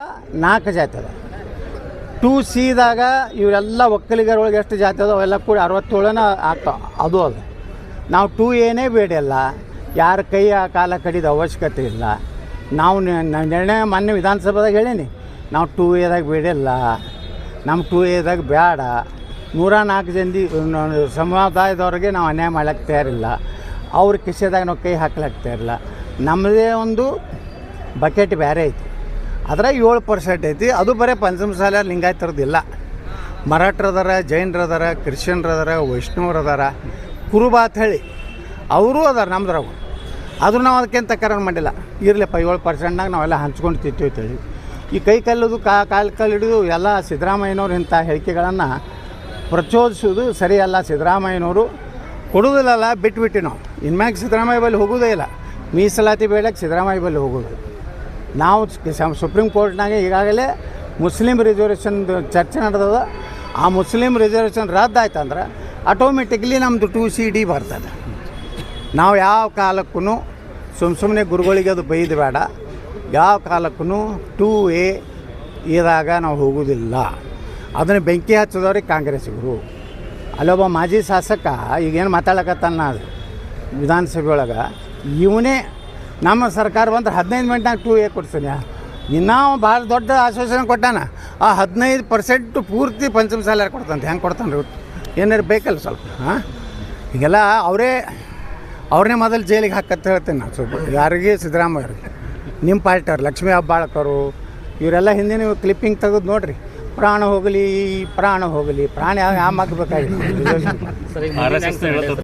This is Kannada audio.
4 ಜಾತಿ ಅದ. 2Cದಾಗ ಇವರೆಲ್ಲ ಒಕ್ಕಲಿಗರೊಳಗೆ ಎಷ್ಟು ಜಾತಿ ಅದಾವೆ ಅವೆಲ್ಲ ಕೂಡ 67 ಆಗ್ತಾವೆ. ಅದು ಅದು ನಾವು 2Aನೇ ಬೇಡಿಲ್ಲ. ಯಾರ ಕೈ ಕಾಲ ಕಡಿದ ಅವಶ್ಯಕತೆ ಇಲ್ಲ. ನಾವು ನಿರ್ಣಯ ಮೊನ್ನೆ ವಿಧಾನಸಭೆದಾಗ ಹೇಳೀನಿ, ನಾವು 2Aದಾಗ ಬೇಡಿಲ್ಲ. ನಮ್ಮ 2Aದಾಗ ಬೇಡ. 104 ಮಂದಿ ಸಮುದಾಯದವ್ರಿಗೆ ನಾವು ಅನ್ಯಾಯ ಮಾಡ್ಲಿಕ್ಕೆ ತಯಾರಿಲ್ಲ. ಅವ್ರ ಕಿಸೆದಾಗ ನಾವು ಕೈ ಹಾಕ್ಲಿಕ್ಕೆ ತಯಾರಿಲ್ಲ. ನಮ್ಮದೇ ಒಂದು ಬಕೆಟ್ ಬೇರೆ ಐತಿ, ಅದ್ರಾಗ 7% ಐತಿ. ಅದು ಬರೀ ಪಂಚಮಸಾಲ ಲಿಂಗಾಯತರದ್ದಿಲ್ಲ. ಮರಾಠರದಾರ, ಜೈನರದಾರ, ಕ್ರಿಶ್ಚಿಯನ್ರದಾರ, ವೈಷ್ಣವರದಾರ, ಕುರುಬಾತ್ ಹೇಳಿ ಅವರೂ ಅದಾರ ನಮ್ದ್ರಾಗ. ಆದರೂ ನಾವು ಅದಕ್ಕಿಂತ ತಕರಾರು ಮಾಡಿಲ್ಲ. ಇರಲಿಪ್ಪ 7%ನಾಗ ನಾವೆಲ್ಲ ಹಂಚ್ಕೊಂಡು ತಿಂತೀವಿ ಅಂತೇಳಿ ಈ ಕೈ ಕಲ್ಲದು ಕಾಲು ಹಿಡಿದು ಎಲ್ಲ ಸಿದ್ದರಾಮಯ್ಯನವ್ರು ಇಂಥ ಹೇಳಿಕೆಗಳನ್ನು ಪ್ರಚೋದಿಸೋದು ಸರಿಯಲ್ಲ. ಸಿದ್ದರಾಮಯ್ಯನವರು ಕೊಡೋದಿಲ್ಲಲ್ಲ, ಬಿಟ್ಬಿಟ್ಟು ನಾವು ಇನ್ಮ್ಯಾಗ ಸಿದ್ದರಾಮಯ್ಯ ಬಳಿ ಹೋಗೋದೇ ಇಲ್ಲ. ಮೀಸಲಾತಿ ಬೇಡಕ್ಕೆ ಸಿದ್ದರಾಮಯ್ಯ ಬಳಿ ಹೋಗೋದು. ನಾವು ಸುಪ್ರೀಂ ಕೋರ್ಟ್ನಾಗ ಈಗಾಗಲೇ ಮುಸ್ಲಿಂ ರಿಸರ್ವೇಷನ್ ಚರ್ಚೆ ನಡೆದದ. ಆ ಮುಸ್ಲಿಂ ರಿಸರ್ವೇಷನ್ ರದ್ದಾಯ್ತಂದ್ರೆ ಆಟೋಮೆಟಿಕ್ಲಿ ನಮ್ಮದು 2CD ಬರ್ತದೆ. ನಾವು ಯಾವ ಕಾಲಕ್ಕೂ ಸುಮ್ಮನೆ ಗುರುಗಳಿಗೆ ಅದು ಬೈದು ಬೇಡ. ಯಾವ ಕಾಲಕ್ಕೂ 2A ಇದಾಗ ನಾವು ಹೋಗೋದಿಲ್ಲ. ಅದನ್ನು ಬೆಂಕಿ ಹಚ್ಚೋದವ್ರಿಗೆ ಕಾಂಗ್ರೆಸ್ಸಿಗರು. ಅಲ್ಲೊಬ್ಬ ಮಾಜಿ ಶಾಸಕ ಈಗೇನು ಮಾತಾಡಕತ್ತಾನ ಅದು ವಿಧಾನಸಭೆ ಒಳಗೆ, ಇವನೇ ನಮ್ಮ ಸರ್ಕಾರ ಬಂದ್ರೆ 15 ಮಿನಿಟ್ನಾಗ 2A ಕೊಡ್ತಾನೆ. ಇನ್ನೂ ಭಾಳ ದೊಡ್ಡ ಆಶ್ವಾಸನೆ ಕೊಟ್ಟಾನ. ಆ 15% ಪೂರ್ತಿ ಪಂಚಮಸಾಲ ಕೊಡ್ತಾನೆ. ಹೆಂಗೆ ಕೊಡ್ತಾನೆ ರೀ? ಏನಾರು ಬೇಕಲ್ಲ ಸ್ವಲ್ಪ. ಹೀಗೆಲ್ಲ ಅವ್ರನ್ನೇ ಮೊದಲು ಜೈಲಿಗೆ ಹಾಕತ್ತ ಹೇಳ್ತೇನೆ ನಾನು. ಸ್ವಲ್ಪ ಯಾರಿಗೆ ಸಿದ್ದರಾಮಯ್ಯವ್ರಿಗೆ, ನಿಮ್ಮ ಪಾರ್ಟಿಯವ್ರು ಲಕ್ಷ್ಮೀ ಹೆಬ್ಬಾಳ್ಕರು ಇವರೆಲ್ಲ ಹಿಂದಿನ ಕ್ಲಿಪ್ಪಿಂಗ್ ತೆಗೆದು ನೋಡಿರಿ. ಪ್ರಾಣ ಹೋಗಲಿ, ಪ್ರಾಣ ಹೋಗಲಿ, ಪ್ರಾಣ ಯಾವ ಆಗಬೇಕಾಗಿತ್ತು.